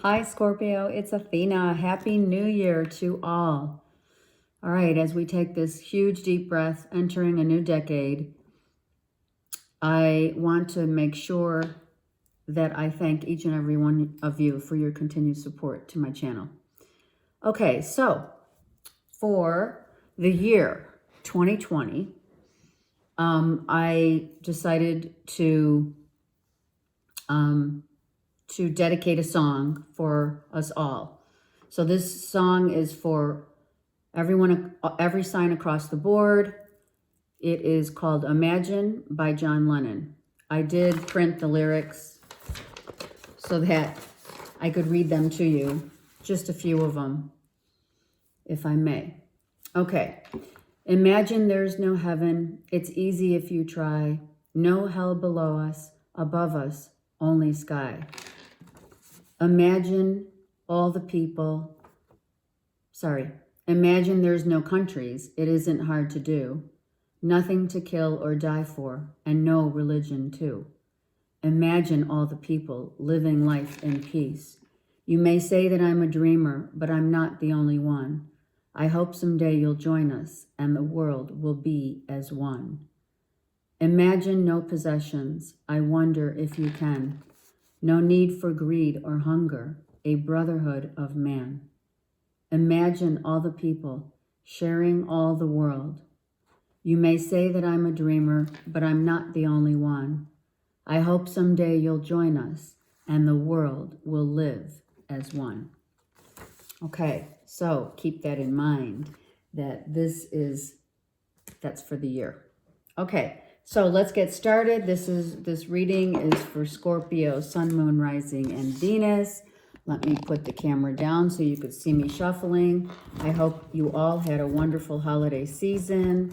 Hi, Scorpio. It's Athena. Happy New Year to all. All right, as we take this huge deep breath, entering a new decade, I want to make sure that I thank each and every one of you for your continued support to my channel. Okay, so for the year 2020, I decided to dedicate a song for us all. So this song is for everyone, every sign across the board. It is called Imagine by John Lennon. I did print the lyrics so that I could read them to you, just a few of them, if I may. Okay. Imagine there's no heaven. It's easy if you try. No hell below us, above us, only sky. Imagine all the people. Imagine there's no countries. It isn't hard to do. Nothing to kill or die for, and no religion too. Imagine all the people living life in peace. You may say that I'm a dreamer, but I'm not the only one. I hope someday you'll join us, and the world will be as one. Imagine no possessions. I wonder if you can. No need for greed or hunger, a brotherhood of man. Imagine all the people sharing all the world. You may say that I'm a dreamer, but I'm not the only one. I hope someday you'll join us and the world will live as one. Okay, so keep that in mind that that's for the year. Okay, so let's get started. This reading is for Scorpio, Sun, Moon, Rising, and Venus. Let me put the camera down so you could see me shuffling. I hope you all had a wonderful holiday season.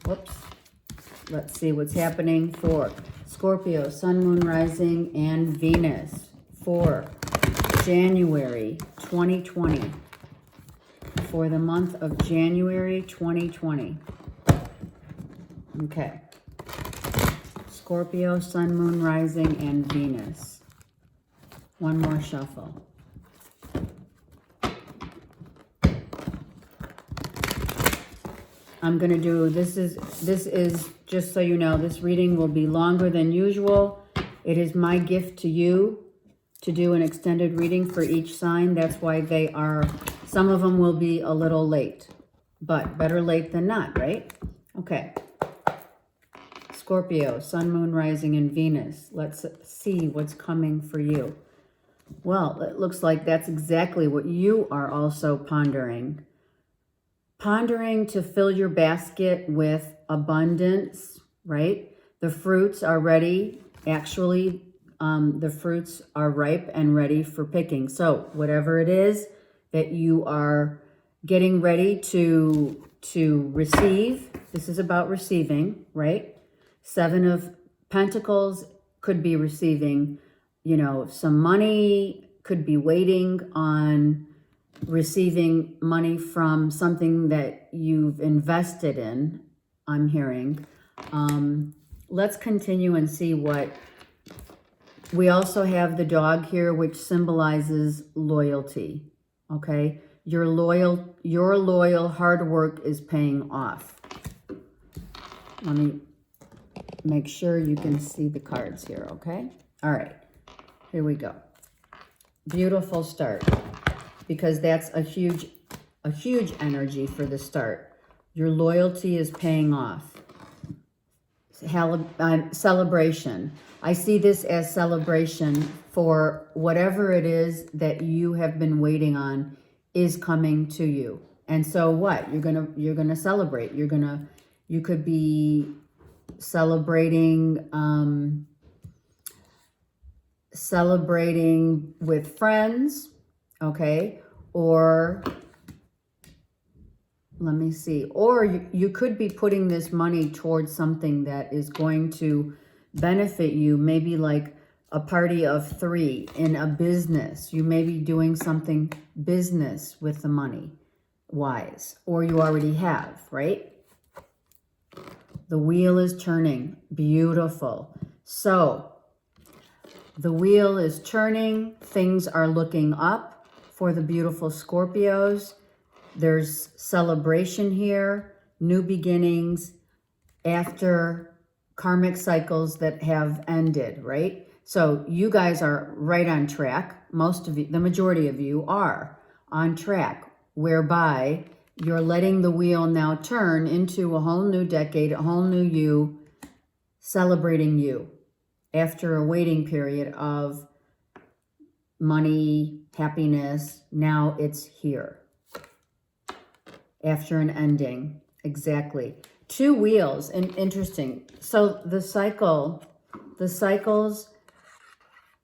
Whoops. Let's see what's happening for Scorpio, Sun, Moon, Rising, and Venus for January 2020. For the month of January 2020. Okay. Scorpio, Sun, Moon, Rising, and Venus. One more shuffle. I'm going to do, this is, just so you know, this reading will be longer than usual. It is my gift to you to do an extended reading for each sign. That's why some of them will be a little late, but better late than not, right? Okay. Scorpio, Sun, Moon, Rising, and Venus. Let's see what's coming for you. Well, it looks like that's exactly what you are also pondering. Pondering to fill your basket with abundance, right? The fruits are ready. Actually, the fruits are ripe and ready for picking. So whatever it is that you are getting ready to receive, this is about receiving, right? 7 of Pentacles could be receiving, some money, could be waiting on receiving money from something that you've invested in, I'm hearing. Let's continue and see what... We also have the dog here, which symbolizes loyalty, okay? Your loyal hard work is paying off. Let me make sure you can see the cards here, okay? All right, here we go. Beautiful start, because that's a huge energy for the start. Your loyalty is paying off. Celebration. I see this as celebration for whatever it is that you have been waiting on is coming to you. And so what? You're gonna celebrate. You could be celebrating with friends, okay? Or let me see. Or you could be putting this money towards something that is going to benefit you, maybe like a party of 3 in a business. You may be doing something business with the money wise, or you already have, right? The wheel is turning. Beautiful. So The wheel is turning. Things are looking up for the beautiful Scorpios. There's celebration here, new beginnings after karmic cycles that have ended, right? So you guys are right on track. Most of you, the majority of you are on track, whereby you're letting the wheel now turn into a whole new decade, a whole new you, celebrating you after a waiting period of money, happiness. Now it's here after an ending. Exactly. Two wheels, and interesting. So the cycles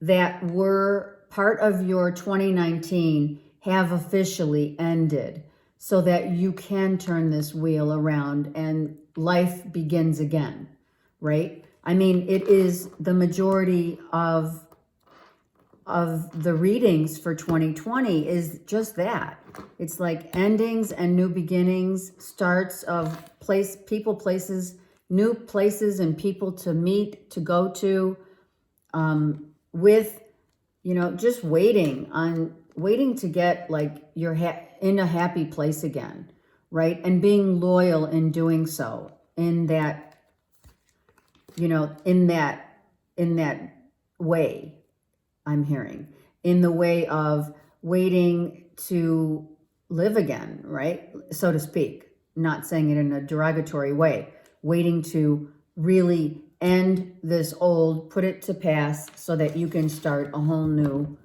that were part of your 2019 have officially ended, so that you can turn this wheel around and life begins again, right? I mean, it is the majority of the readings for 2020 is just that. It's like endings and new beginnings, starts of people, places, new places and people to meet, to go to, with, just waiting to get like you're in a happy place again, right? And being loyal in doing so, in that, in that way. I'm hearing in the way of waiting to live again, right? So to speak, not saying it in a derogatory way, waiting to really end this old, put it to pass so that you can start a whole new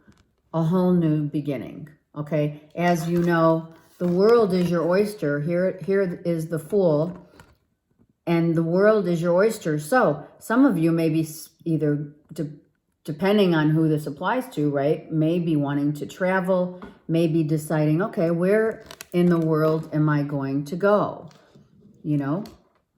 beginning. Okay. As you know, the world is your oyster. Here is the Fool, and the world is your oyster. So some of you may be either depending on who this applies to, right? Maybe wanting to travel, maybe deciding, okay, where in the world am I going to go?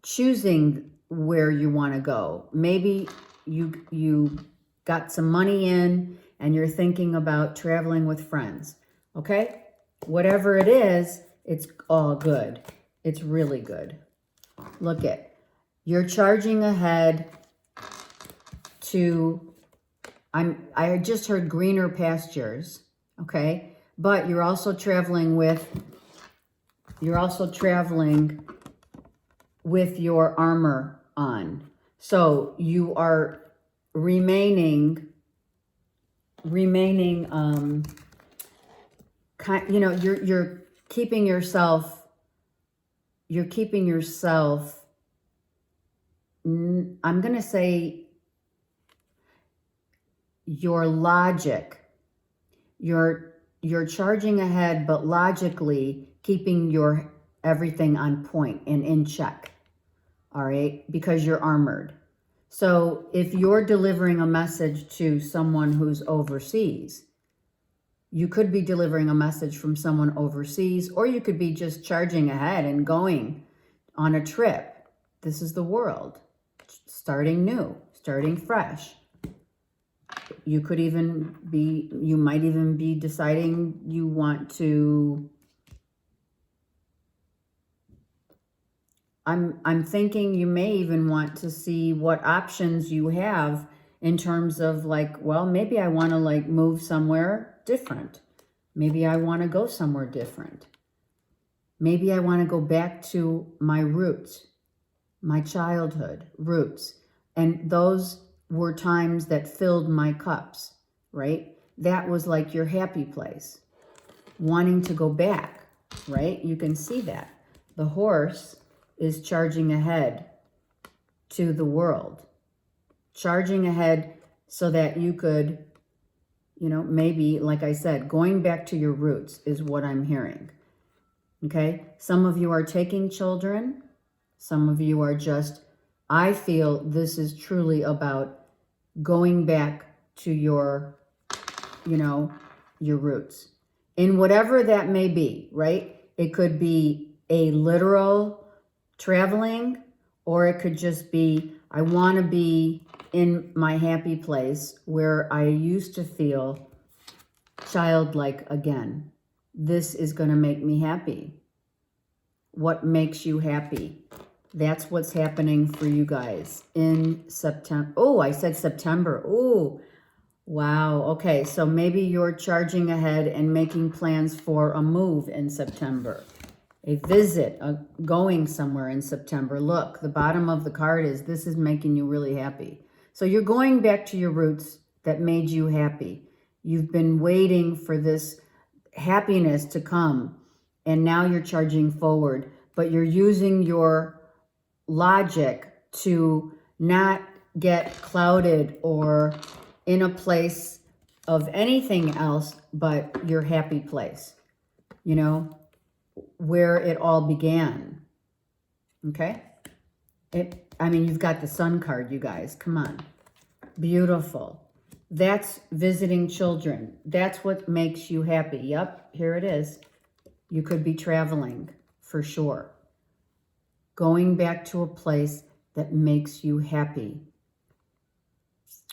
Choosing where you want to go. Maybe you got some money in and you're thinking about traveling with friends, okay? Whatever it is, it's all good. It's really good. Look at, you're charging ahead to, I just heard greener pastures, okay? But you're also traveling with your armor on. So you are remaining, you're keeping yourself, I'm going to say, your logic, you're charging ahead, but logically keeping your everything on point and in check. All right, because you're armored. So if you're delivering a message to someone who's overseas, you could be delivering a message from someone overseas, or you could be just charging ahead and going on a trip. This is the world, starting new, starting fresh. You might even be deciding you want to, I'm thinking you may even want to see what options you have in terms of like, well, maybe I want to like move somewhere different. Maybe I want to go somewhere different. Maybe I want to go back to my roots, my childhood roots. And those were times that filled my cups, right? That was like your happy place, wanting to go back, right? You can see that. The horse is charging ahead to the world, charging ahead so that you could, maybe, like I said, going back to your roots is what I'm hearing. Okay. Some of you are taking children. Some of you are just, I feel this is truly about going back to your roots in whatever that may be, right? It could be a literal traveling, or it could just be, I want to be in my happy place where I used to feel childlike again. This is going to make me happy. What makes you happy? That's what's happening for you guys in September. Oh, I said September. Oh, Wow. Okay. So maybe you're charging ahead and making plans for a move in September, a visit, going somewhere in September. Look, the bottom of the card is this is making you really happy. So you're going back to your roots that made you happy. You've been waiting for this happiness to come, and now you're charging forward, but you're using your logic to not get clouded or in a place of anything else but your happy place, you know, where it all began. Okay? I mean, you've got the sun card, you guys. Come on. Beautiful. That's visiting children. That's what makes you happy. Yep, here it is. You could be traveling for sure. Going back to a place that makes you happy.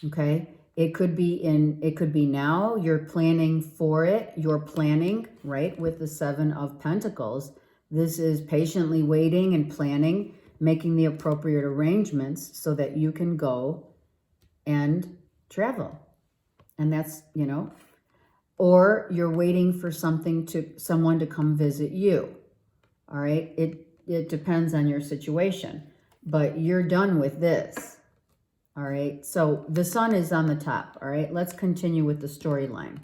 Okay? It could be now, you're planning for it. You're planning, right? With the 7 of Pentacles. This is patiently waiting and planning, making the appropriate arrangements so that you can go and travel. And that's, you know, or you're waiting for someone to come visit you. All right? It depends on your situation, but you're done with this. All right? So the sun is on the top. All right? Let's continue with the storyline.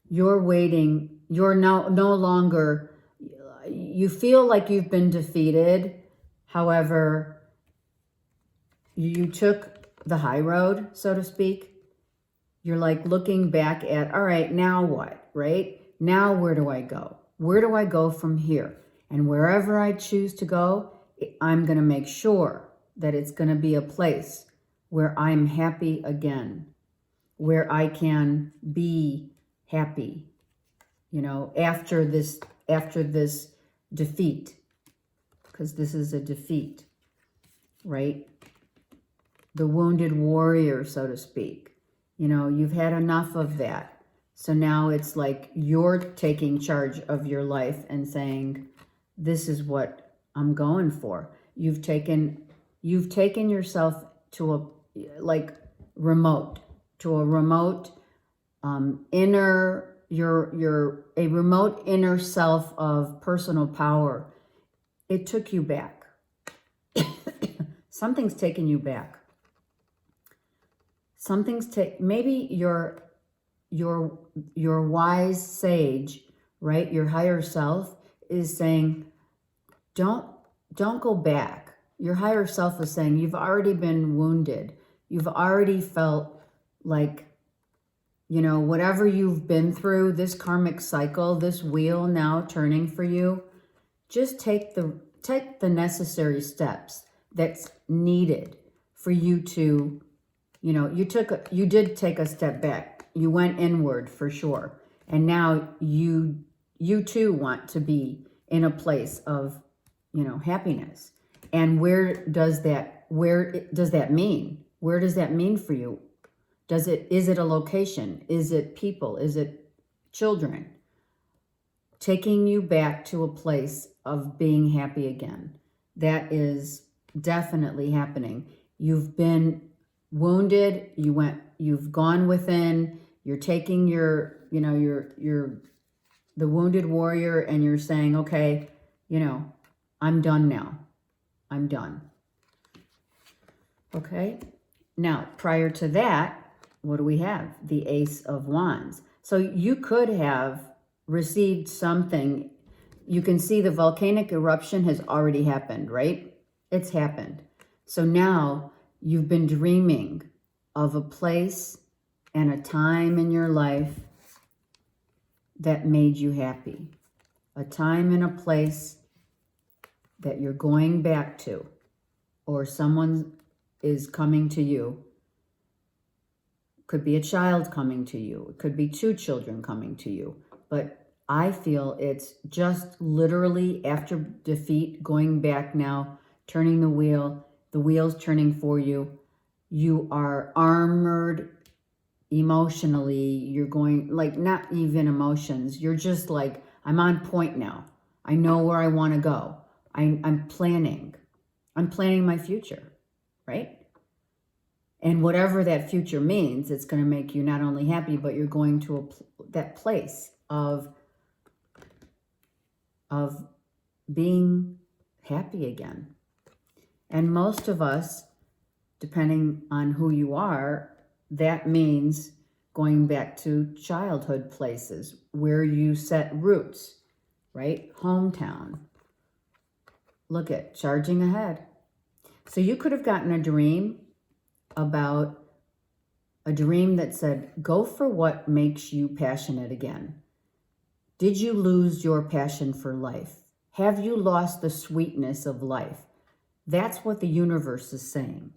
You're waiting. You're no longer, you feel like you've been defeated. However, you took the high road, so to speak. You're like looking back at, all right, now what, right? Now where do I go? Where do I go from here? And wherever I choose to go, I'm going to make sure that it's going to be a place where I'm happy again, where I can be happy, you know, after this defeat, because this is a defeat, right? The wounded warrior, so to speak. You know, you've had enough of that. So now it's like you're taking charge of your life and saying, this is what I'm going for. You've taken yourself to a remote inner, you're a remote inner self of personal power. It took you back. Something's taken you back. Maybe your wise sage, right? Your higher self is saying, don't go back. Your higher self is saying, you've already been wounded. You've already felt like, you know, whatever you've been through, this karmic cycle, this wheel now turning for you, just take the necessary steps that's needed for you to, you know, you did take a step back. You went inward for sure. And now you too want to be in a place of, you know, happiness. And where does that mean? Where does that mean for you? Is it a location? Is it people? Is it children? Taking you back to a place of being happy again. That is definitely happening. You've been wounded, you've gone within, you're taking your, you know, you're the wounded warrior, and you're saying, okay, you know, I'm done now. I'm done. Okay. Now, prior to that, what do we have? The Ace of Wands. So you could have received something. You can see the volcanic eruption has already happened, right? It's happened. So now you've been dreaming of a place and a time in your life that made you happy. A time and a place that you're going back to, or someone is coming to you. Could be a child coming to you. It could be 2 children coming to you. But I feel it's just literally after defeat, going back now, turning the wheel, the wheel's turning for you. You are armored emotionally. You're going, like, not even emotions. You're just like, I'm on point now. I know where I want to go. I'm planning. I'm planning my future, right? And whatever that future means, it's going to make you not only happy, but you're going to that place of being happy again. And most of us, depending on who you are, that means going back to childhood places where you set roots, right? Hometown. Look at charging ahead. So you could have gotten a dream that said, go for what makes you passionate again. Did you lose your passion for life? Have you lost the sweetness of life? That's what the universe is saying.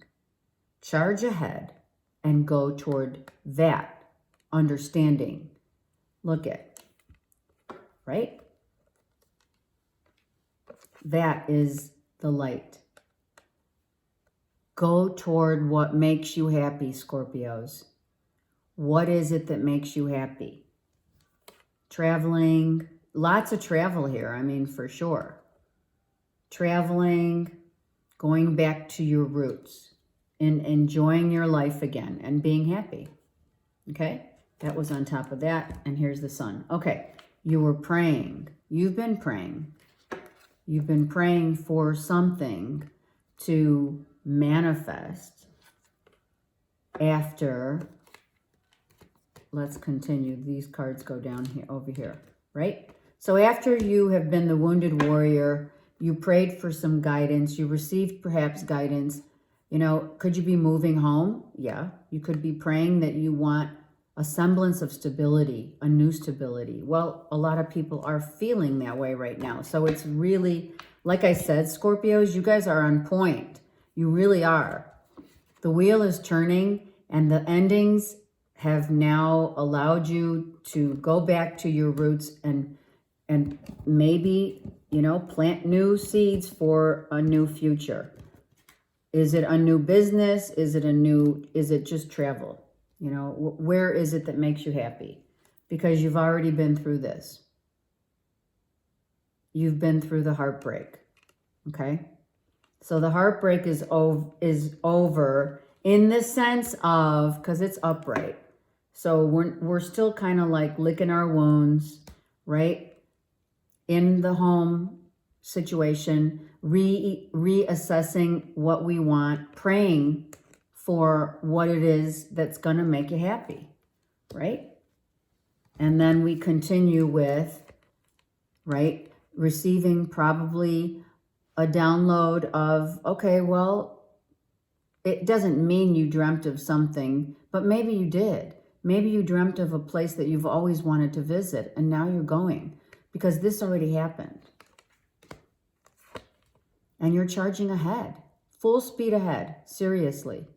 Charge ahead and go toward that understanding. Look at, right? That is the light. Go toward what makes you happy, Scorpios. What is it that makes you happy? Traveling, lots of travel here, I mean, for sure. Traveling, going back to your roots, and enjoying your life again, and being happy. Okay? That was on top of that, and here's the sun. Okay, you were praying. You've been praying. You've been praying for something to manifest after, let's continue. These cards go down here, over here, right? So after you have been the wounded warrior, you prayed for some guidance, you received perhaps guidance. You know, could you be moving home? Yeah. You could be praying that you want a semblance of stability, a new stability. Well, a lot of people are feeling that way right now. So it's really, like I said, Scorpios, you guys are on point. You really are. The wheel is turning, and the endings have now allowed you to go back to your roots and maybe, you know, plant new seeds for a new future. Is it a new business? Is it just travel? You know, where is it that makes you happy? Because you've already been through this. You've been through the heartbreak, okay? So the heartbreak is over in the sense of, because it's upright. So we're still kind of like licking our wounds, right? In the home situation, reassessing what we want, praying for what it is that's going to make you happy, right? And then we continue with, right, receiving probably a download of, okay, well, it doesn't mean you dreamt of something, but maybe you did. Maybe you dreamt of a place that you've always wanted to visit, and now you're going because this already happened. And you're charging ahead, full speed ahead, seriously.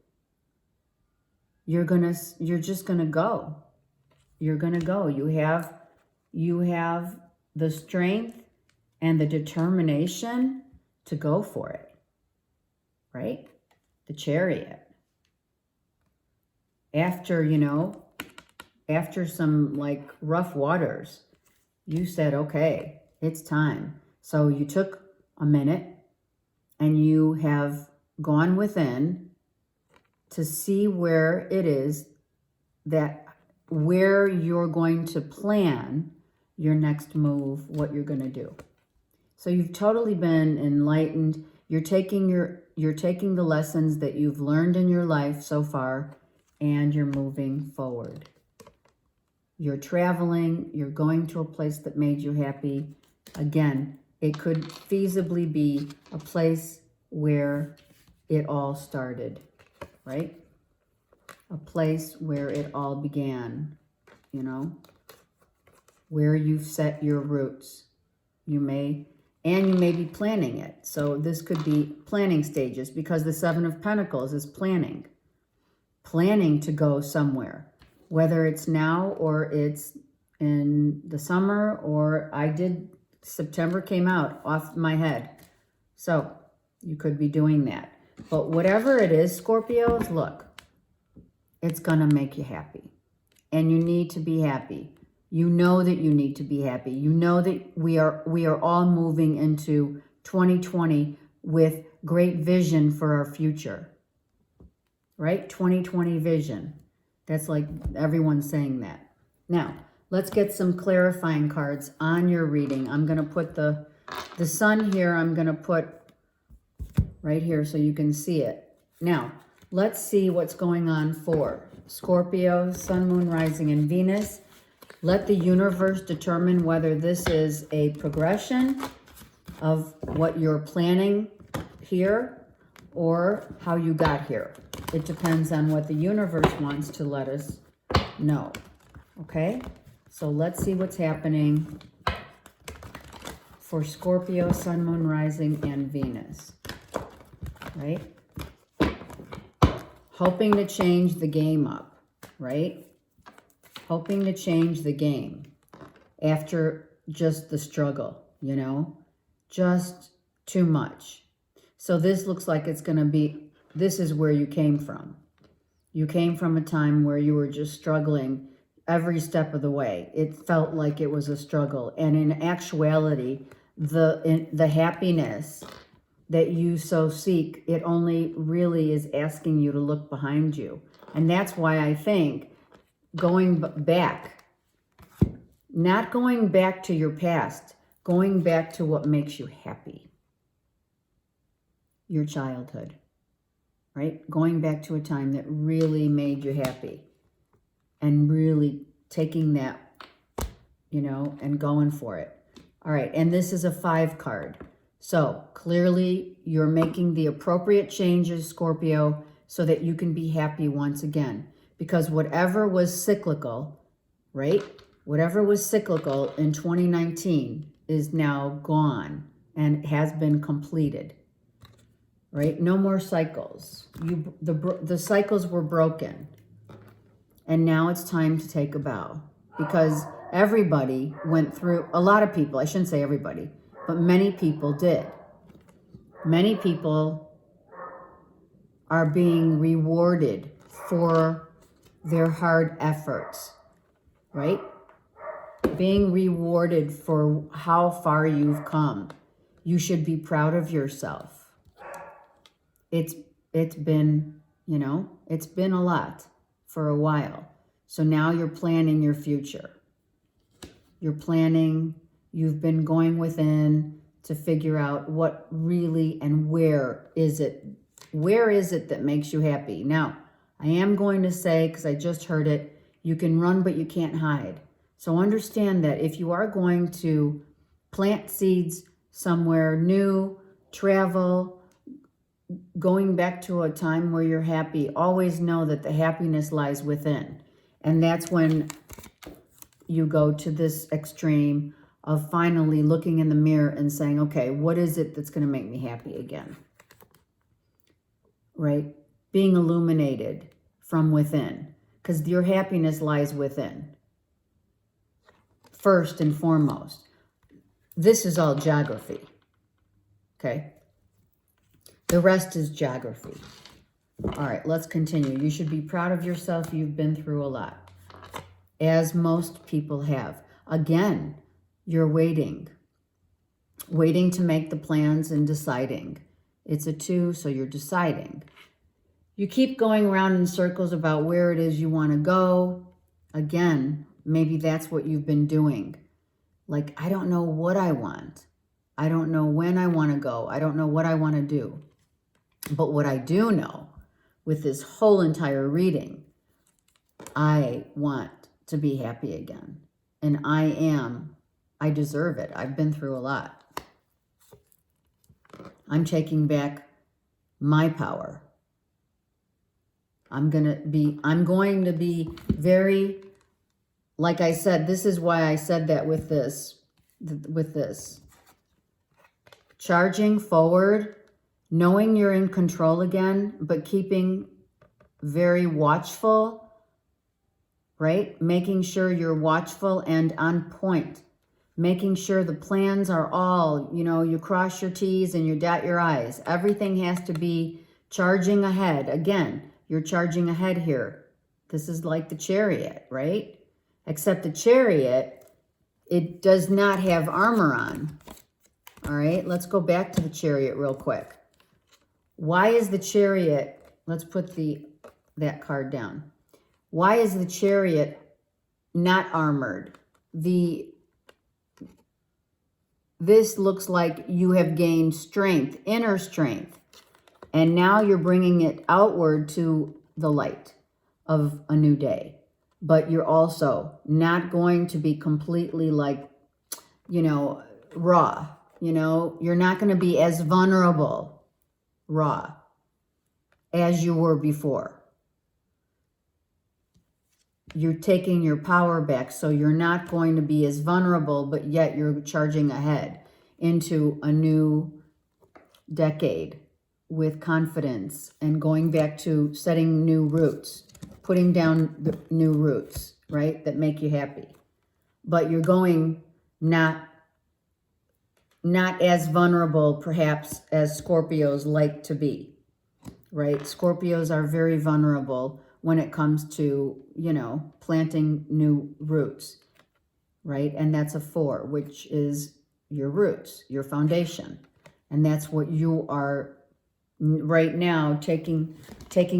You're just gonna go. You're gonna go. You have the strength and the determination to go for it, right? The Chariot. After, you know, after some like rough waters, you said, okay, it's time. So you took a minute and you have gone within to see where it is where you're going to plan your next move, what you're going to do. So you've totally been enlightened. You're taking the lessons that you've learned in your life so far, and you're moving forward. You're traveling, you're going to a place that made you happy. Again, it could feasibly be a place where it all started, right? A place where it all began, you know, where you've set your roots. You may be planning it. So this could be planning stages, because the Seven of Pentacles is planning to go somewhere, whether it's now or it's in the summer, or September came out off my head. So you could be doing that. But whatever it is, Scorpios, look, it's going to make you happy. And you need to be happy. You know that you need to be happy. You know that we are all moving into 2020 with great vision for our future. right? 2020 vision. That's like everyone's saying that. Now, let's get some clarifying cards on your reading. I'm going to put the sun here. I'm going to put right here so you can see it. Now, let's see what's going on for Scorpio, Sun, Moon, Rising, and Venus. Let the universe determine whether this is a progression of what you're planning here or how you got here. It depends on what the universe wants to let us know. Okay? So let's see what's happening for Scorpio, Sun, Moon, Rising, and Venus. Right? Hoping to change the game up, right? Hoping to change the game after just the struggle, you know? Just too much. So this looks like it's going to be, this is where you came from. You came from a time where you were just struggling every step of the way. It felt like it was a struggle. And in actuality, the happiness that you so seek, it only really is asking you to look behind you. And that's why I think going back, not going back to your past, going back to what makes you happy. Your childhood, right? Going back to a time that really made you happy and really taking that, you know, and going for it. All right, and this is a 5 card. So clearly you're making the appropriate changes, Scorpio, so that you can be happy once again. Because whatever was cyclical, right? Whatever was cyclical in 2019 is now gone and has been completed, right? No more cycles. The cycles were broken. And now it's time to take a bow. Because everybody went through, a lot of people, I shouldn't say everybody, but many people did. Many people are being rewarded for their hard efforts, right? Being rewarded for how far you've come. You should be proud of yourself. It's been, you know, it's been a lot for a while. So now you're planning your future. You're planning, you've been going within to figure out what really and where is it that makes you happy. Now, I am going to say, because I just heard it, you can run but you can't hide. So understand that if you are going to plant seeds somewhere new, travel, going back to a time where you're happy, always know that the happiness lies within. And that's when you go to this extreme of finally looking in the mirror and saying, okay, what is it that's going to make me happy again? Right? Being illuminated from within, because your happiness lies within. First and foremost, this is all geography. Okay? The rest is geography. All right, let's continue. You should be proud of yourself. You've been through a lot, as most people have. Again, you're waiting to make the plans and deciding. It's a 2, so you're deciding. You keep going around in circles about where it is you want to go. Again, maybe that's what you've been doing. Like, I don't know what I want. I don't know when I want to go. I don't know what I want to do. But what I do know with this whole entire reading, I want to be happy again. And I deserve it. I've been through a lot. I'm taking back my power. I'm going to be very, like I said, this is why I said that with this. Charging forward, knowing you're in control again, but keeping very watchful, right? Making sure you're watchful and on point. Making sure the plans are all, you know, you cross your T's and you dot your I's. Everything has to be charging ahead. Again, you're charging ahead here. This is like the Chariot, right? Except the Chariot, it does not have armor on. All right, let's go back to the Chariot real quick. Why is the Chariot, let's put the that card down. Why is the Chariot not armored? This looks like you have gained strength, inner strength, and now you're bringing it outward to the light of a new day. But you're also not going to be completely like, raw. You're not going to be as vulnerable, raw, as you were before. You're taking your power back, so you're not going to be as vulnerable, but yet you're charging ahead into a new decade with confidence and going back to setting new roots, putting down the new roots, right, that make you happy. But you're going not as vulnerable, perhaps, as Scorpios like to be, right? Scorpios are very vulnerable when it comes to, planting new roots, right? And that's a 4, which is your roots, your foundation. And that's what you are right now, taking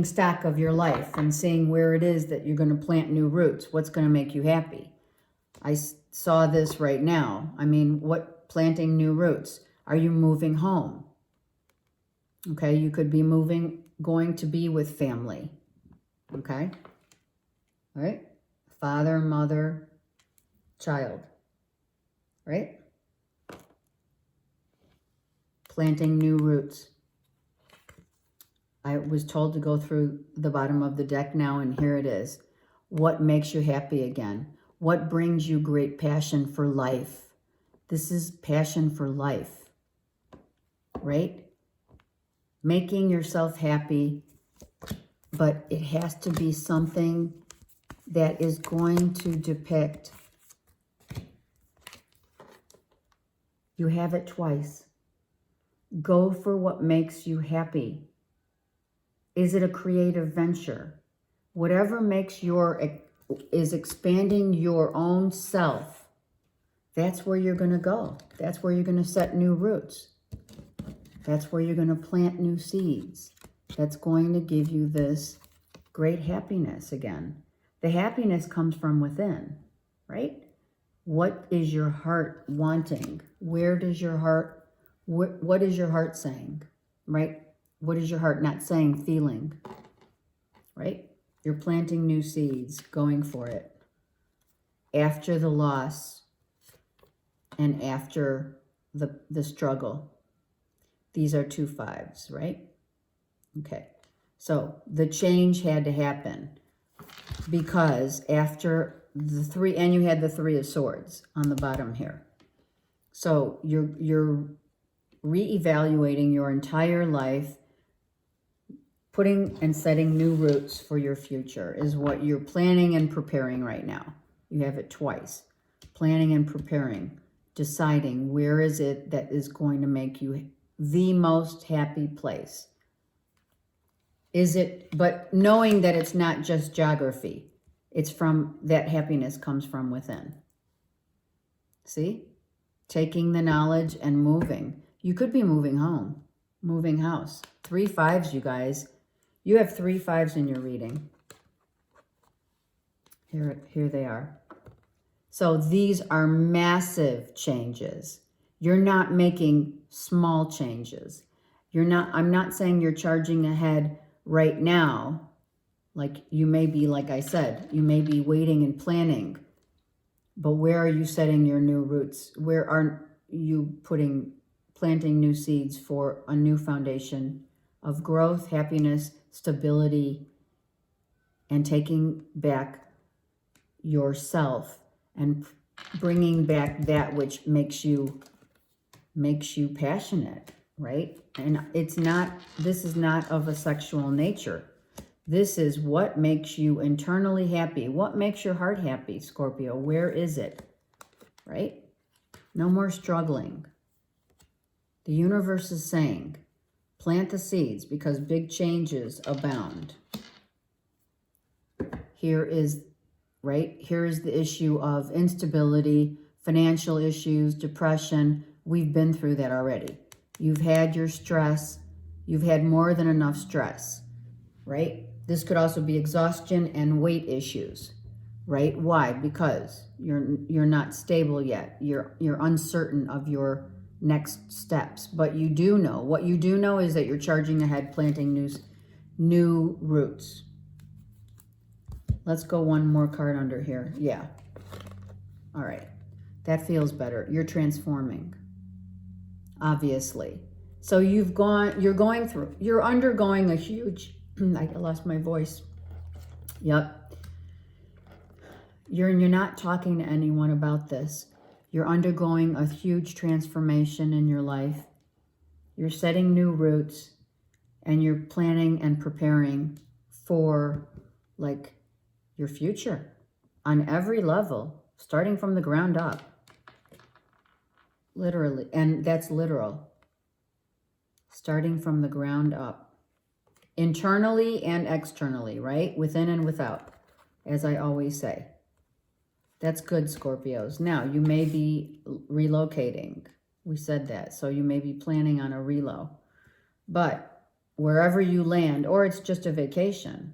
stock of your life and seeing where it is that you're going to plant new roots. What's going to make you happy? I saw this right now. I mean, what planting new roots? Are you moving home? Okay, you could be going to be with family. Okay, all right, father, mother, child, right? Planting new roots. I was told to go through the bottom of the deck now, and here it is. What makes you happy again? What brings you great passion for life? This is passion for life, right? Making yourself happy, but it has to be something that is going to depict. You have it twice. Go for what makes you happy. Is it a creative venture? Whatever is expanding your own self, that's where you're going to go. That's where you're going to set new roots. That's where you're going to plant new seeds. That's going to give you this great happiness again. The happiness comes from within, right? What is your heart wanting? Where does your heart, what is your heart saying, right? What is your heart not saying, feeling, right? You're planting new seeds, going for it. After the loss and after the struggle. These are 2 5s, right? Okay, so the change had to happen because after the 3, and you had the 3 of Swords on the bottom here. So you're reevaluating your entire life, putting and setting new roots for your future is what you're planning and preparing right now. You have it twice. Planning and preparing, deciding where is it that is going to make you the most happy place. Is it, but knowing that it's not just geography. It's from, that happiness comes from within. See? Taking the knowledge and ing. You could be moving home, moving house. 3 5s, you guys. You have 3 5s in your reading. Here they are. So these are massive changes. You're not making small changes. I'm not saying you're charging ahead right now. Like you may be, like I said, you may be waiting and planning. But where are you setting your new roots? Where are you planting new seeds for a new foundation of growth, happiness, stability, and taking back yourself and bringing back that which makes you passionate, right? And this is not of a sexual nature. This is what makes you internally happy. What makes your heart happy, Scorpio? Where is it, right? No more struggling. The universe is saying, plant the seeds because big changes abound. Here is the issue of instability, financial issues, depression. We've been through that already. You've had your stress. You've had more than enough stress, right? This could also be exhaustion and weight issues, right? Why? Because you're not stable yet. You're uncertain of your next steps. But you do know. What you do know is that you're charging ahead, planting new roots. Let's go one more card under here. Yeah. All right. That feels better. You're transforming, obviously. So you're undergoing a huge, I lost my voice. Yep. You're not talking to anyone about this. You're undergoing a huge transformation in your life. You're setting new roots, and you're planning and preparing for like your future on every level, starting from the ground up. Literally, and that's literal. Starting from the ground up. Internally and externally, right? Within and without, as I always say. That's good, Scorpios. Now, you may be relocating. We said that. So you may be planning on a relo. But wherever you land, or it's just a vacation.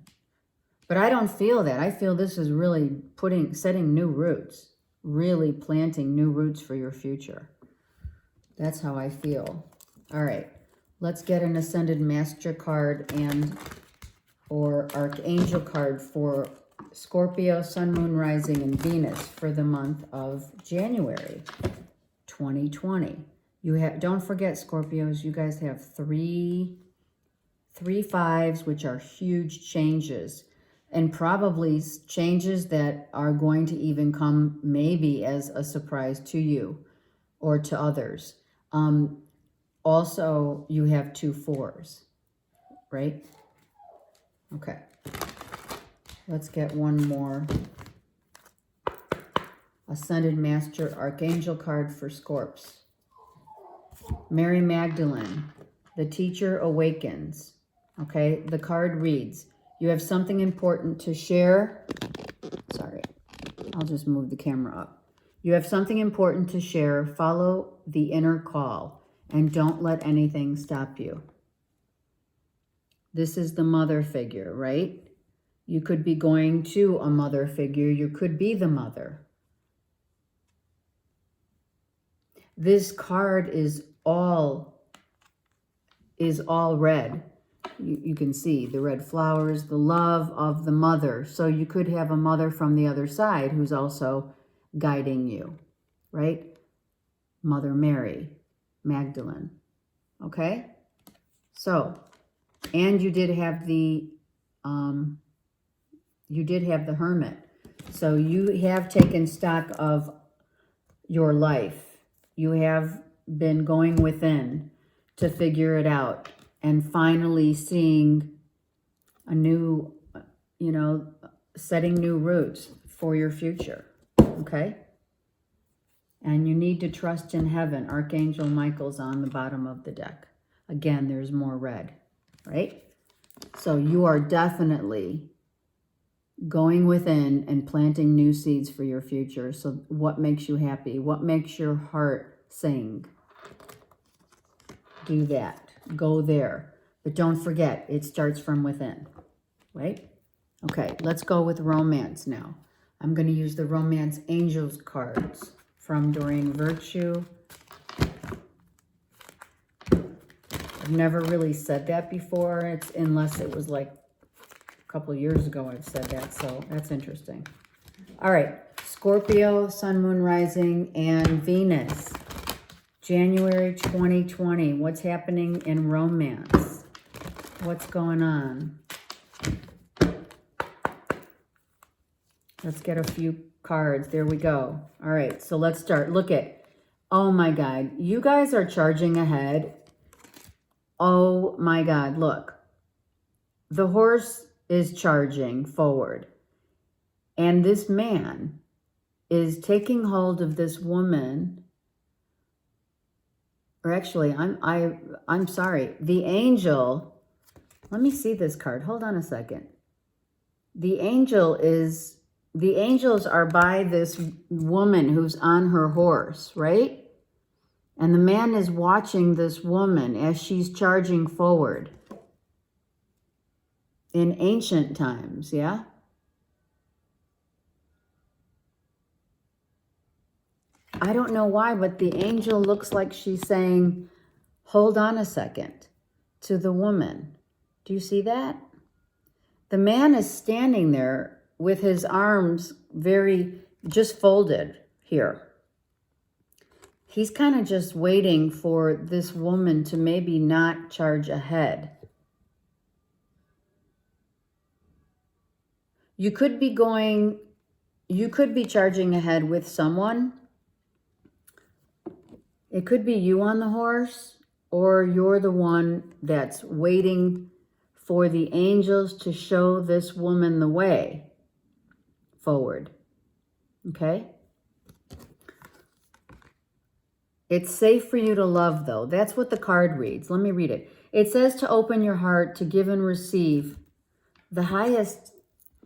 But I don't feel that. I feel this is really setting new roots. Really planting new roots for your future. That's how I feel. All right. Let's get an Ascended Master card or Archangel card for Scorpio, Sun, Moon, Rising, and Venus for the month of January 2020. Don't forget, Scorpios, you guys have three fives, which are huge changes, and probably changes that are going to even come maybe as a surprise to you or to others. Also, you have 2 4s, right? Okay. Let's get one more Ascended Master Archangel card for Scorps. Mary Magdalene, the teacher awakens. Okay, the card reads, you have something important to share. Sorry, I'll just move the camera up. You have something important to share. Follow the inner call and don't let anything stop you. This is the mother figure, right? You could be going to a mother figure. You could be the mother. This card is all red. You can see the red flowers, the love of the mother. So you could have a mother from the other side who's also guiding you, right? Mother Mary Magdalene. Okay? So, and you did have the Hermit. So you have taken stock of your life. You have been going within to figure it out and finally seeing a new, setting new roots for your future. Okay? And you need to trust in heaven. Archangel Michael's on the bottom of the deck. Again, there's more red, right? So you are definitely going within and planting new seeds for your future. So what makes you happy? What makes your heart sing? Do that. Go there. But don't forget, it starts from within, right? Okay, let's go with romance now. I'm going to use the Romance Angels cards from Doreen Virtue. I've never really said that before, unless it was like a couple years ago I've said that, so that's interesting. All right, Scorpio, Sun, Moon, Rising, and Venus. January 2020, what's happening in romance? What's going on? Let's get a few cards. There we go. All right, so let's start. Look at, oh my God, you guys are charging ahead. Oh my God, look. The horse is charging forward. And this man is taking hold of this woman. Or actually, I'm sorry. The angel, let me see this card. Hold on a second. The angels are by this woman who's on her horse, right? And the man is watching this woman as she's charging forward. in ancient times, yeah? I don't know why, but the angel looks like she's saying, hold on a second, to the woman. Do you see that? The man is standing there with his arms just folded here. He's kind of just waiting for this woman to maybe not charge ahead. You could be charging ahead with someone. It could be you on the horse, or you're the one that's waiting for the angels to show this woman the way forward. Okay? It's safe for you to love, though. That's what the card reads. Let me read it. It says to open your heart, to give and receive the highest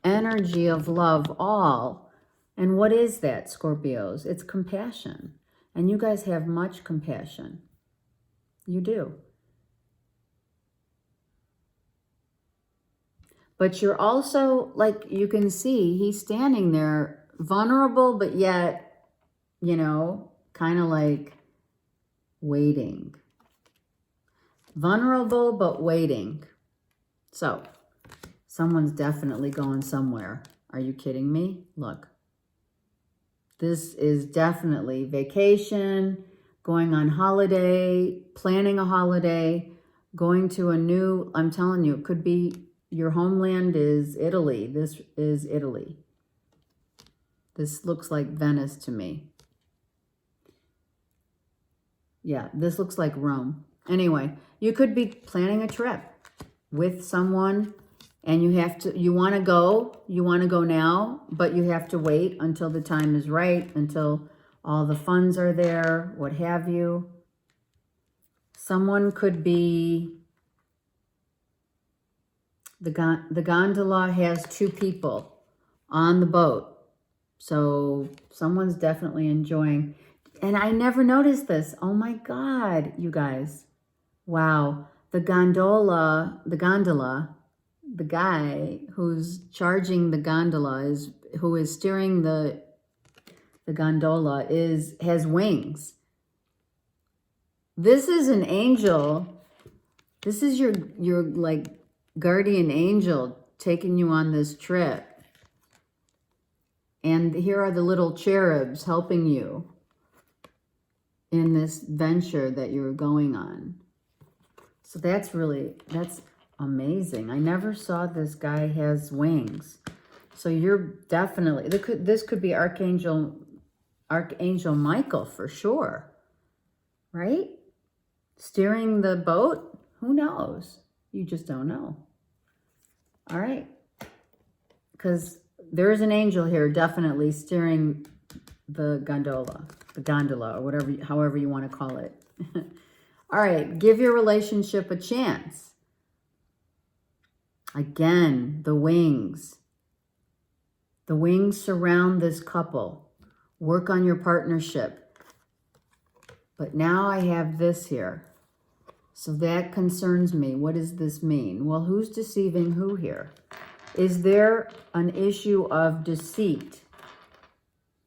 energy of love, all. And what is that, Scorpios? It's compassion. And you guys have much compassion. You do. But you're also, like you can see, he's standing there vulnerable, but yet, you know, kind of like waiting. Vulnerable, but waiting. So, someone's definitely going somewhere. Are you kidding me? Look. This is definitely vacation, going on holiday, planning a holiday, going to a new, I'm telling you, it could be your homeland is Italy. This is Italy. This looks like Venice to me. Yeah, this looks like Rome. Anyway, you could be planning a trip with someone, and you want to go now, but you have to wait until the time is right, until all the funds are there, what have you. Someone could be, the gondola has 2 people on the boat. So someone's definitely enjoying. And I never noticed this. Oh my God, you guys. Wow. The gondola, the guy who's charging the gondola who is steering the gondola has wings. This is an angel. This is your like guardian angel taking you on this trip. And here are the little cherubs helping you in this venture that you're going on. So that's amazing. I never saw this guy has wings. So you're definitely, this could be Archangel Michael for sure, right? Steering the boat? Who knows? You just don't know. All right. Because there is an angel here definitely steering the gondola, or whatever, however you want to call it. All right. Give your relationship a chance. Again, the wings. The wings surround this couple. Work on your partnership. But now I have this here. So that concerns me. What does this mean? Well, who's deceiving who here? Is there an issue of deceit?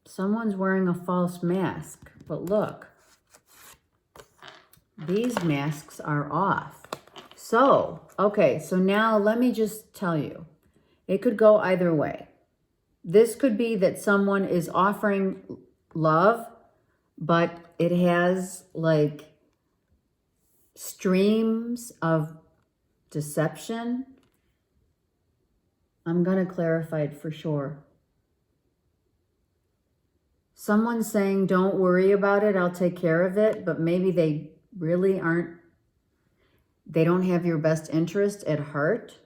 Someone's wearing a false mask. But look, these masks are off. So, okay, so now let me just tell you. It could go either way. This could be that someone is offering love, but it has like streams of deception. I'm going to clarify it for sure. Someone's saying, don't worry about it, I'll take care of it, but maybe they really aren't, they don't have your best interest at heart.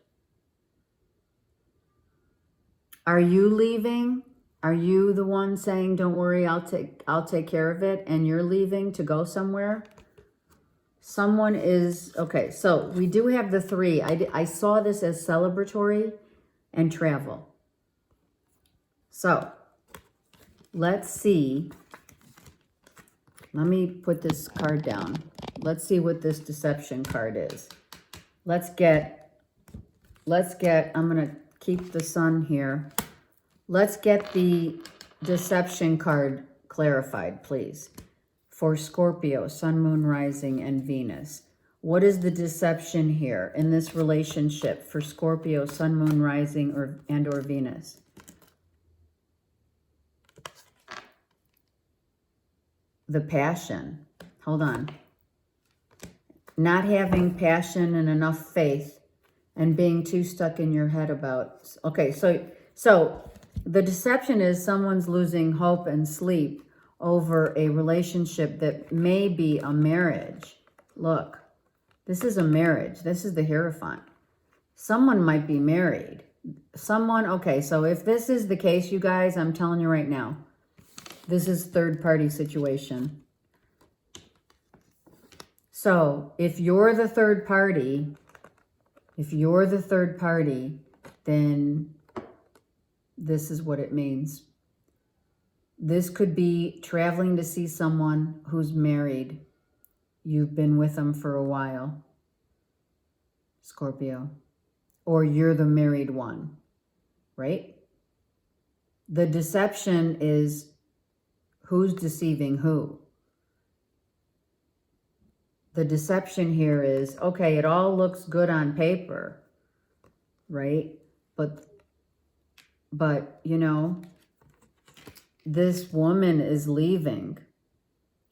Are you leaving? Are you the one saying, don't worry, I'll take care of it, and you're leaving to go somewhere? Someone is, okay, so we do have the 3. I saw this as celebratory and travel. So, let's see. Let me put this card down. Let's see what this deception card is. Let's get let's get, I'm going to keep the sun here. Let's get the deception card clarified, please. For Scorpio, Sun, Moon, Rising, and Venus. What is the deception here in this relationship for Scorpio, Sun, Moon, Rising, or Venus? The passion. Hold on. Not having passion and enough faith and being too stuck in your head about... Okay, so the deception is someone's losing hope and sleep over a relationship that may be a marriage. Look, this is a marriage. This is the Hierophant. Someone might be married. Someone, okay, so if this is the case, you guys, I'm telling you right now, this is third-party situation. So if you're the third party, then this is what it means. This could be traveling to see someone who's married. You've been with them for a while, Scorpio. Or you're the married one, right? The deception is who's deceiving who. The deception here is, okay, it all looks good on paper, right? But you know, this woman is leaving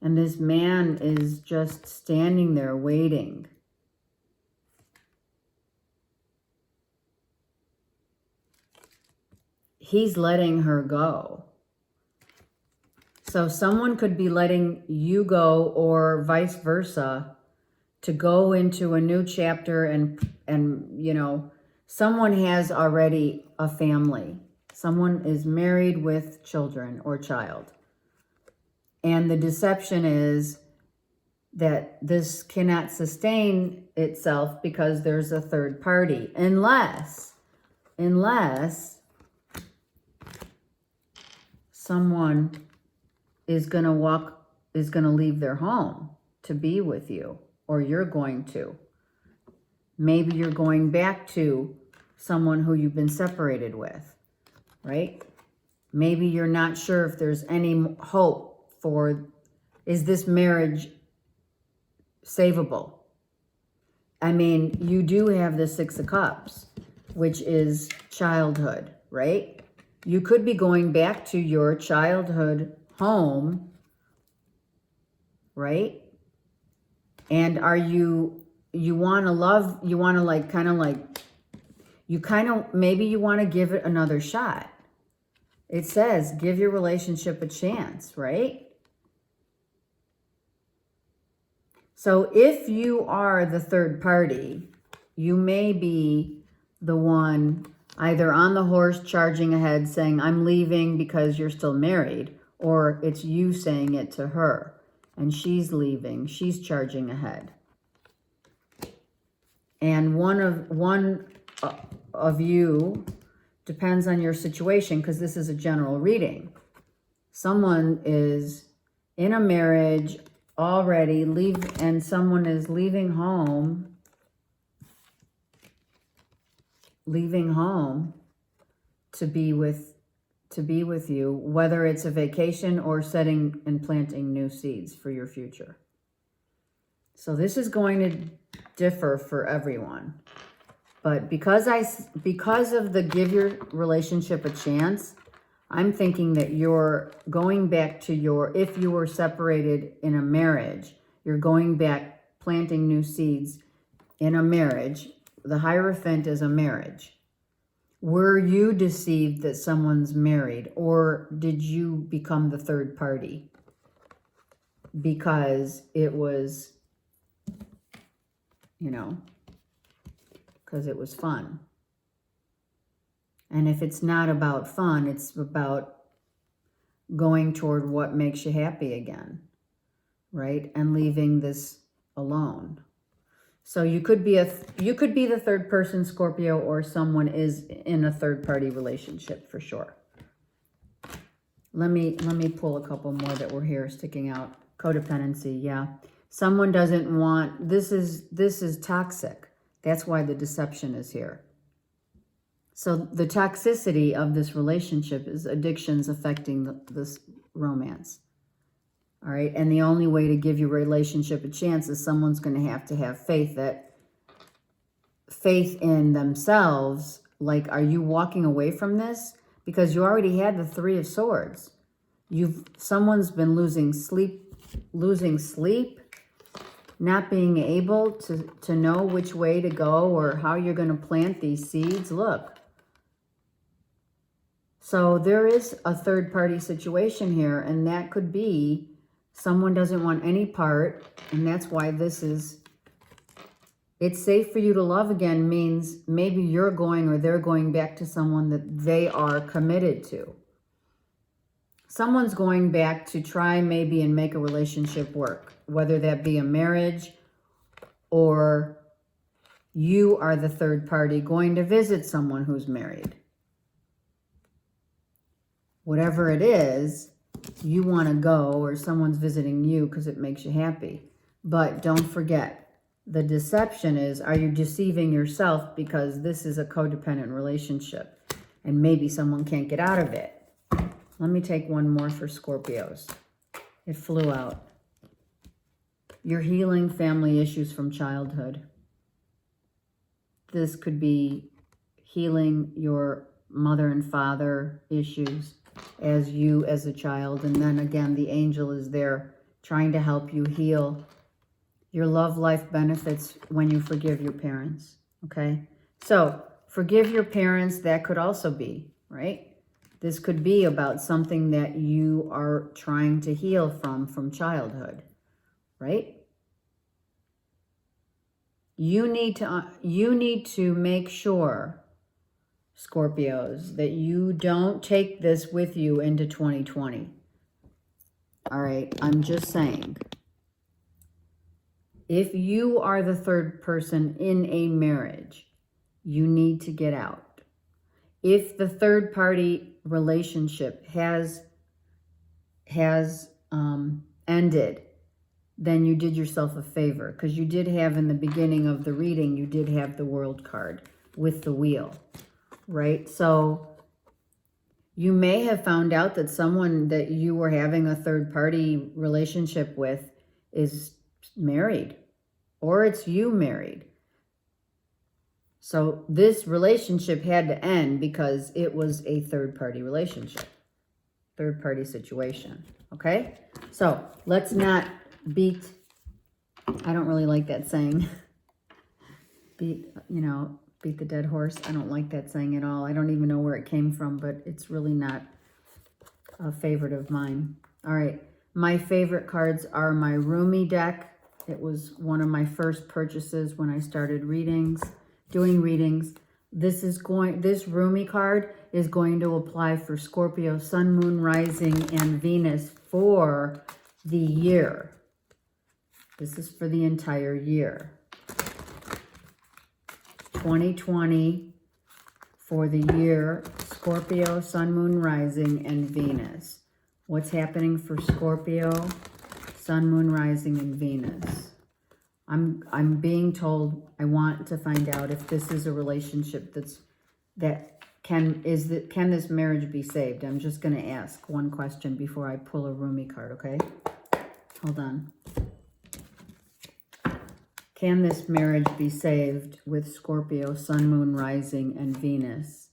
and this man is just standing there waiting. He's letting her go. So someone could be letting you go or vice versa to go into a new chapter and you know, someone has already a family. Someone is married with children or child. And the deception is that this cannot sustain itself because there's a third party. Unless someone is going to leave their home to be with you, or you're going to. Maybe you're going back to someone who you've been separated with, right? Maybe you're not sure if there's any hope for, is this marriage savable? I mean, you do have the Six of Cups, which is childhood, right? You could be going back to your childhood home, right? And are you want to love, you want to like, maybe you want to give it another shot. It says, give your relationship a chance, right? So if you are the third party, you may be the one either on the horse charging ahead saying, I'm leaving because you're still married, or it's you saying it to her and she's leaving, she's charging ahead. And one of you, depends on your situation, because this is a general reading. Someone is in a marriage already, and someone is leaving home to be with you, whether it's a vacation or setting and planting new seeds for your future. So this is going to differ for everyone. But because of the give your relationship a chance, I'm thinking that you're going back to if you were separated in a marriage, you're going back planting new seeds in a marriage. The Hierophant is a marriage. Were you deceived that someone's married, or did you become the third party because it was, you know, because it was fun? And if it's not about fun, it's about going toward what makes you happy again, right? And leaving this alone. So you could be the third person, Scorpio, or someone is in a third party relationship for sure. Let me pull a couple more that were here sticking out. Codependency, yeah. Someone doesn't want, this is toxic. That's why the deception is here. So the toxicity of this relationship is addictions affecting this romance. All right. And the only way to give your relationship a chance is someone's going to have faith in themselves. Like, are you walking away from this? Because you already had the Three of Swords. Someone's been losing sleep, not being able to know which way to go or how you're going to plant these seeds. Look. So there is a third party situation here, and that could be someone doesn't want any part, and that's why this is, it's safe for you to love again means maybe you're going or they're going back to someone that they are committed to. Someone's going back to try maybe and make a relationship work, whether that be a marriage or you are the third party going to visit someone who's married. Whatever it is, you want to go, or someone's visiting you because it makes you happy. But don't forget, the deception is, are you deceiving yourself because this is a codependent relationship and maybe someone can't get out of it? Let me take one more for Scorpios. It flew out. You're healing family issues from childhood. This could be healing your mother and father issues as a child. And then again, the angel is there trying to help you heal. Your love life benefits when you forgive your parents, okay? So forgive your parents, that could also be, right? This could be about something that you are trying to heal from childhood, right? You need to make sure, Scorpios, that you don't take this with you into 2020. All right, I'm just saying. If you are the third person in a marriage, you need to get out. If the third party relationship has ended, then you did yourself a favor, because you did have in the beginning of the reading, you did have the World card with the wheel, right? So you may have found out that someone that you were having a third party relationship with is married, or it's you married. So this relationship had to end because it was a third party relationship, third party situation, okay? So let's not beat, I don't really like that saying, beat the dead horse. I don't like that saying at all. I don't even know where it came from, but it's really not a favorite of mine. All right, my favorite cards are my Rumi deck. It was one of my first purchases when I started doing readings. This Rumi card is going to apply for Scorpio, Sun, Moon, Rising, and Venus for the year. This is for the entire year. 2020 for the year, Scorpio, Sun, Moon, Rising, and Venus. What's happening for Scorpio, Sun, Moon, Rising, and Venus? I'm being told, I want to find out if this is a relationship can this marriage be saved? I'm just going to ask one question before I pull a Rumi card, okay? Hold on. Can this marriage be saved with Scorpio, Sun, Moon, Rising, and Venus?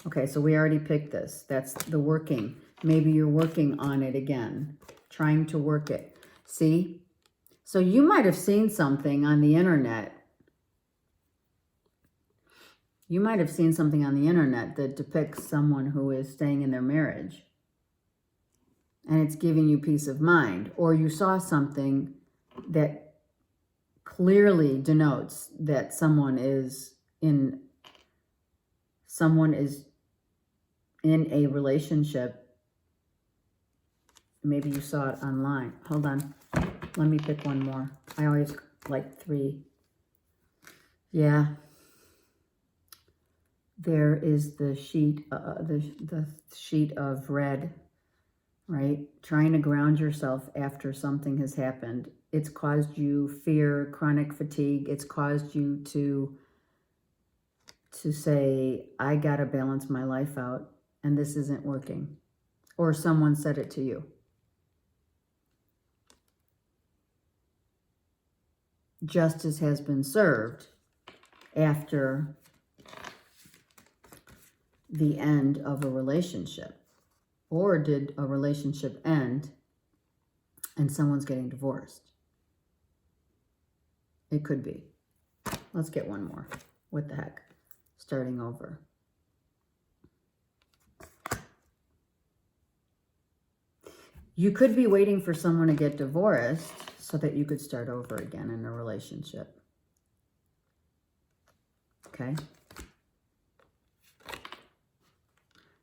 Okay, so we already picked this. That's the working. Maybe you're working on it again, trying to work it. See? So you might have seen something on the internet. You might have seen something on the internet that depicts someone who is staying in their marriage. And it's giving you peace of mind. Or you saw something that clearly denotes that someone is in a relationship. Maybe you saw it online. Hold on. Let me pick one more. I always like 3. Yeah. There is the sheet of red, right? Trying to ground yourself after something has happened. It's caused you fear, chronic fatigue. It's caused you to to say, I got to balance my life out and this isn't working. Or someone said it to you. Justice has been served after the end of a relationship. Or did a relationship end and someone's getting divorced? It could be. Let's get one more. What the heck? Starting over. You could be waiting for someone to get divorced so that you could start over again in a relationship. Okay?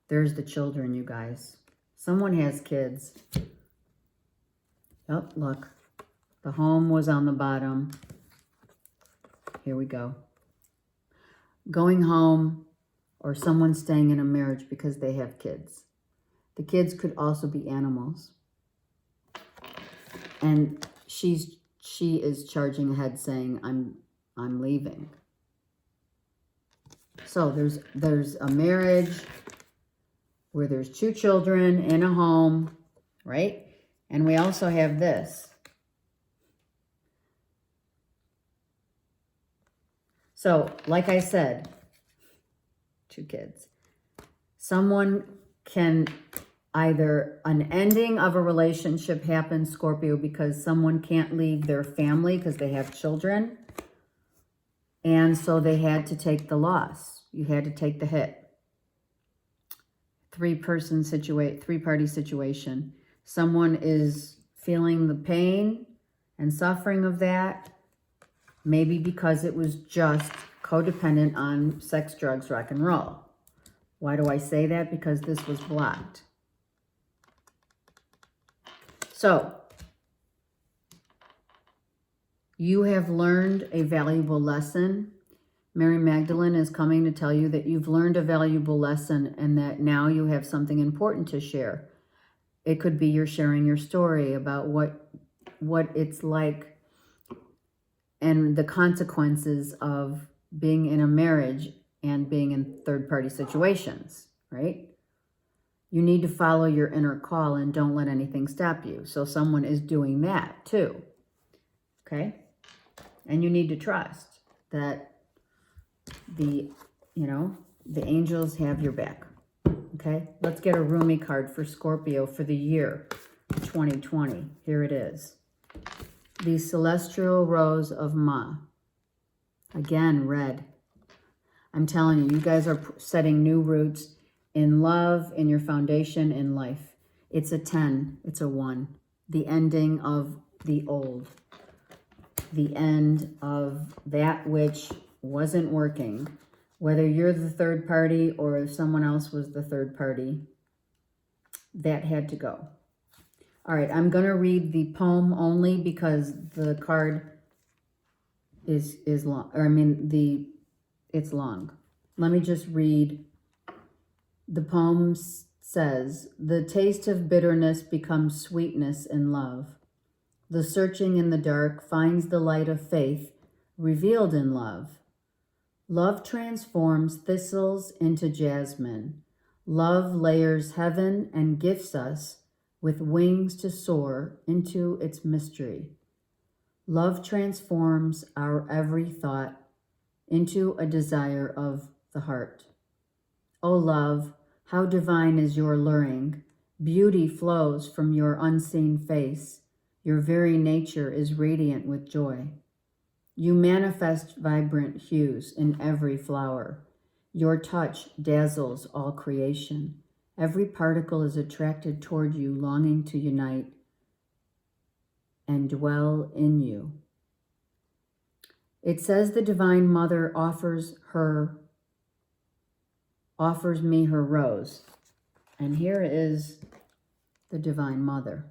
There's the children, you guys. Someone has kids. Oh, look. The home was on the bottom. Here we go. Going home, or someone staying in a marriage because they have kids. The kids could also be animals. And she is charging ahead saying, I'm leaving. So there's a marriage where there's 2 children in a home, right? And we also have this. So, like I said, 2 kids. Someone can either an ending of a relationship happen, Scorpio, because someone can't leave their family because they have children. And so they had to take the loss. You had to take the hit. 3-party situation. Someone is feeling the pain and suffering of that. Maybe because it was just codependent on sex, drugs, rock and roll. Why do I say that? Because this was blocked. So, you have learned a valuable lesson. Mary Magdalene is coming to tell you that you've learned a valuable lesson and that now you have something important to share. It could be you're sharing your story about what it's like and the consequences of being in a marriage and being in third-party situations, right? You need to follow your inner call and don't let anything stop you. So someone is doing that too, okay? And you need to trust that the angels have your back, okay? Let's get a Rumi card for Scorpio for the year 2020. Here it is. The Celestial Rose of Ma. Again, red. I'm telling you, you guys are setting new roots in love, in your foundation, in life. It's a 10. It's a 1. The ending of the old. The end of that which wasn't working. Whether you're the third party or if someone else was the third party, that had to go. All right, I'm going to read the poem only because the card is long. It's long. Let me just read. The poem says, the taste of bitterness becomes sweetness in love. The searching in the dark finds the light of faith revealed in love. Love transforms thistles into jasmine. Love layers heaven and gifts us with wings to soar into its mystery. Love transforms our every thought into a desire of the heart. O love, how divine is your luring. Beauty flows from your unseen face. Your very nature is radiant with joy. You manifest vibrant hues in every flower. Your touch dazzles all creation. Every particle is attracted toward you, longing to unite and dwell in you. It says the Divine Mother offers me her rose. And here is the Divine Mother.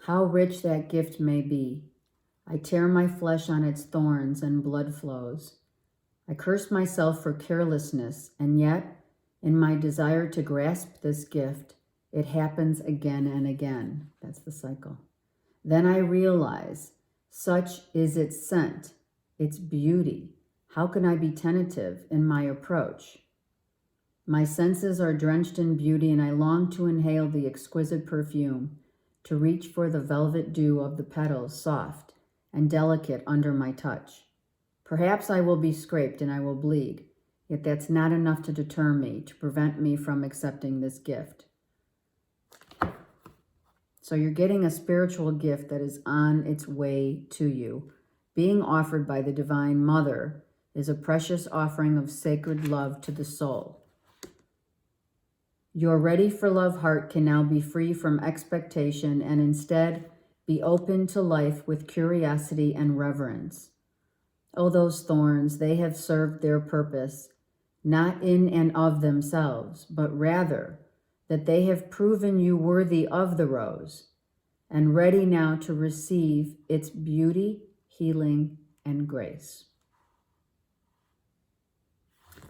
How rich that gift may be. I tear my flesh on its thorns and blood flows. I curse myself for carelessness, and yet, in my desire to grasp this gift, it happens again and again. That's the cycle. Then I realize, such is its scent, its beauty. How can I be tentative in my approach? My senses are drenched in beauty, and I long to inhale the exquisite perfume, to reach for the velvet dew of the petals, soft and delicate under my touch. Perhaps I will be scraped and I will bleed, yet that's not enough to deter me, to prevent me from accepting this gift. So you're getting a spiritual gift that is on its way to you. Being offered by the Divine Mother is a precious offering of sacred love to the soul. Your ready for love heart can now be free from expectation and instead be open to life with curiosity and reverence. Oh, those thorns, they have served their purpose, not in and of themselves, but rather that they have proven you worthy of the rose and ready now to receive its beauty, healing, and grace.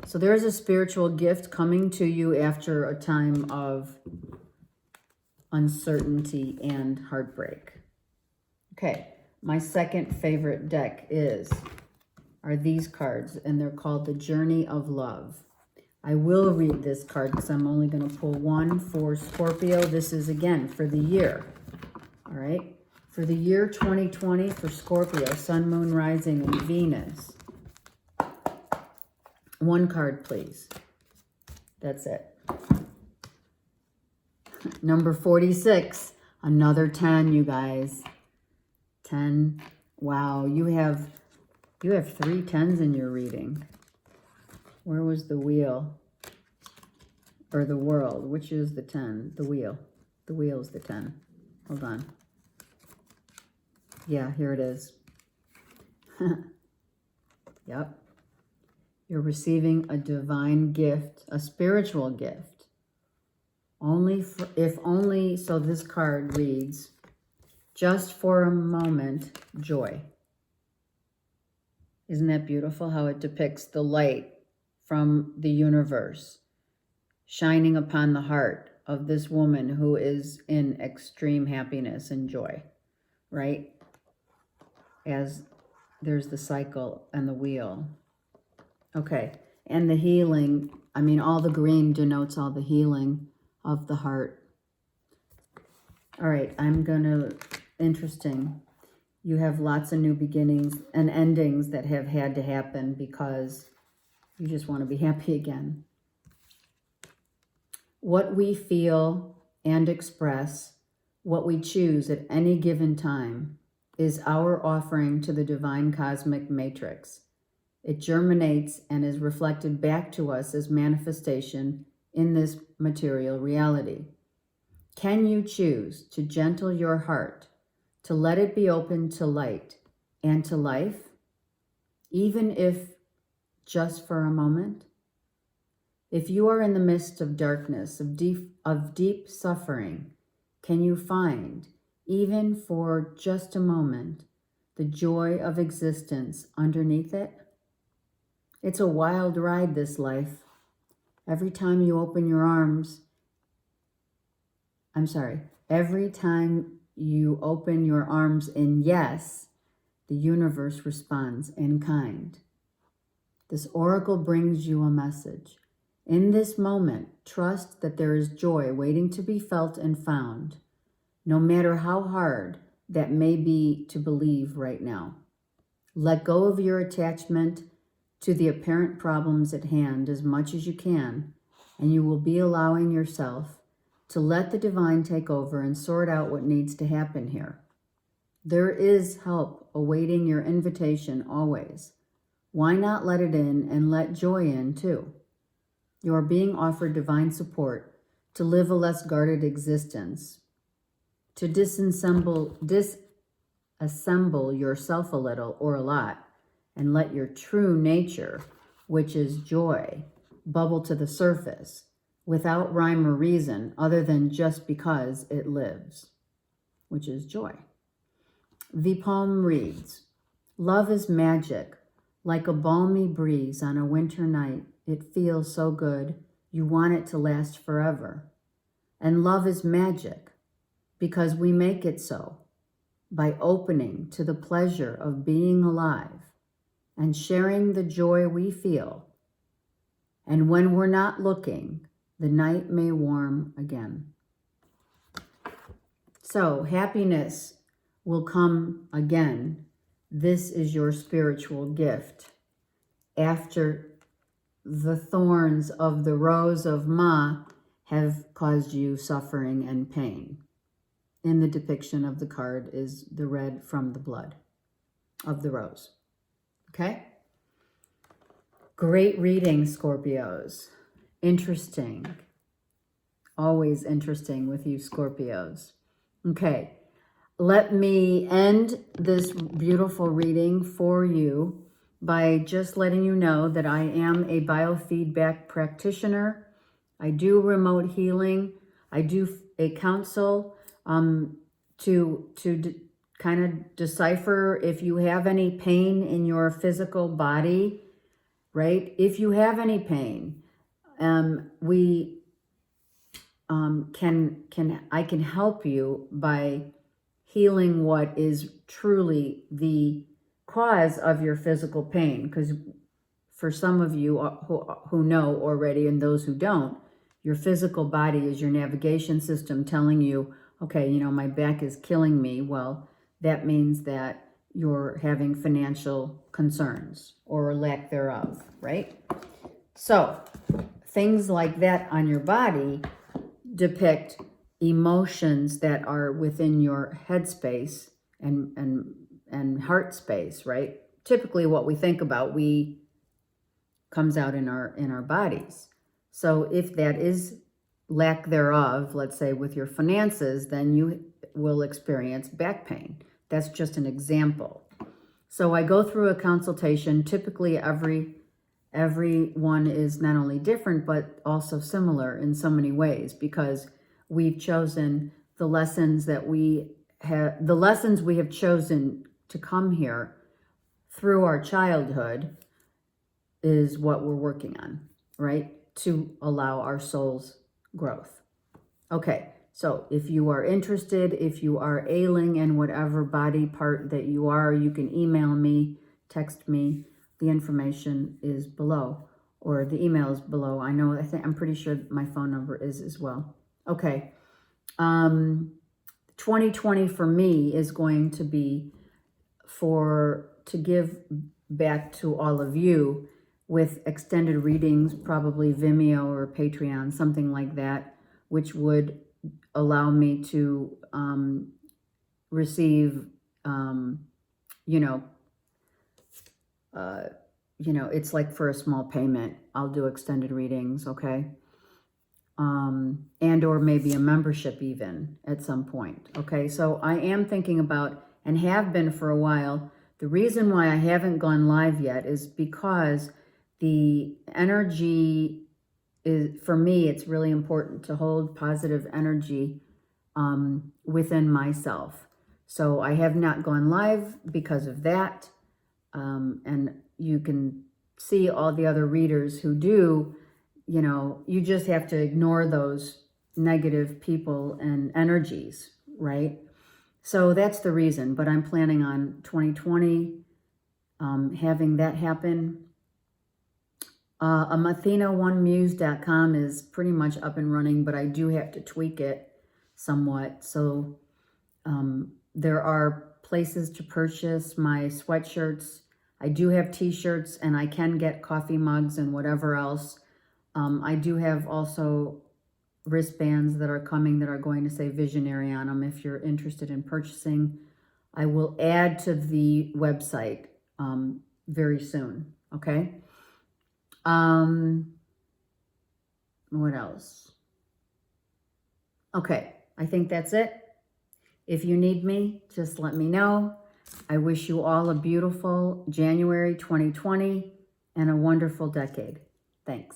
So there's a spiritual gift coming to you after a time of uncertainty and heartbreak. Okay, my second favorite deck are these cards, and they're called the Journey of Love. I will read this card because I'm only going to pull one for Scorpio. This is, again, for the year. All right? For the year 2020 for Scorpio, Sun, Moon, Rising, and Venus. One card, please. That's it. Number 46. Another 10, you guys. 10. Wow, you have 3 10s in your reading. Where was the wheel? Or the world? Which is the 10? The wheel. The wheel is the 10. Hold on. Yeah, here it is. Yep. You're receiving a divine gift, a spiritual gift. So this card reads, just for a moment, joy. Isn't that beautiful how it depicts the light from the universe shining upon the heart of this woman who is in extreme happiness and joy, right? As there's the cycle and the wheel. Okay, and the healing, all the green denotes all the healing of the heart. All right, interesting. You have lots of new beginnings and endings that have had to happen because you just want to be happy again. What we feel and express, what we choose at any given time, is our offering to the divine cosmic matrix. It germinates and is reflected back to us as manifestation in this material reality. Can you choose to gentle your heart, to let it be open to light and to life, even if just for a moment? If you are in the midst of darkness, of deep suffering, can you find, even for just a moment, the joy of existence underneath it? It's a wild ride, this life. Every time you open your arms, every time you open your arms in yes, the universe responds in kind. This oracle brings you a message. In this moment, trust that there is joy waiting to be felt and found, no matter how hard that may be to believe right now. Let go of your attachment to the apparent problems at hand as much as you can, and you will be allowing yourself to let the divine take over and sort out what needs to happen here. There is help awaiting your invitation always. Why not let it in and let joy in too? You are being offered divine support to live a less guarded existence, to disassemble yourself a little or a lot, and let your true nature, which is joy, bubble to the surface without rhyme or reason other than just because it lives, which is joy. The poem reads, love is magic, like a balmy breeze on a winter night. It feels so good, you want it to last forever. And love is magic because we make it so by opening to the pleasure of being alive. and sharing the joy we feel. And when we're not looking, the night may warm again. So happiness will come again. This is your spiritual gift. After the thorns of the rose of Ma have caused you suffering and pain. In the depiction of the card is the red from the blood of the rose. Okay? Great reading, Scorpios. Interesting. Always interesting with you, Scorpios. Okay. Let me end this beautiful reading for you by just letting you know that I am a biofeedback practitioner. I do remote healing. I do a counsel to kind of decipher if you have any pain in your physical body, right? If you have any pain, we I can help you by healing what is truly the cause of your physical pain. Because for some of you who know already and those who don't, your physical body is your navigation system telling you, okay, you know, my back is killing me. Well, that means that you're having financial concerns or lack thereof, right? So things like that on your body depict emotions that are within your headspace and heart space, right? Typically what we think about, comes out in our bodies. So if that is lack thereof, let's say with your finances, then you will experience back pain. That's just an example. So I go through a consultation. Typically every one is not only different, but also similar in so many ways, because we've chosen the lessons we have chosen to come here through our childhood is what we're working on, right? To allow our soul's growth. Okay, so if you are interested, if you are ailing in whatever body part that you are, you can email me, text me. The information is below, or the email is below. I'm pretty sure my phone number is as well. Okay. 2020 for me is going to be to give back to all of you with extended readings, probably Vimeo or Patreon, something like that, which would allow me to receive, it's like for a small payment, I'll do extended readings, okay? And or maybe a membership even at some point, okay? So I am thinking about, and have been for a while, the reason why I haven't gone live yet is because the energy is, for me, it's really important to hold positive energy within myself. So I have not gone live because of that. And you can see all the other readers who do, you just have to ignore those negative people and energies, right? So that's the reason, but I'm planning on 2020 having that happen. Athena1muse.com is pretty much up and running, but I do have to tweak it somewhat. So there are places to purchase my sweatshirts. I do have t-shirts, and I can get coffee mugs and whatever else. I do have also wristbands that are coming that are going to say Visionary on them if you're interested in purchasing. I will add to the website very soon, okay? What else? Okay, I think that's it. If you need me, just let me know. I wish you all a beautiful January 2020 and a wonderful decade. Thanks.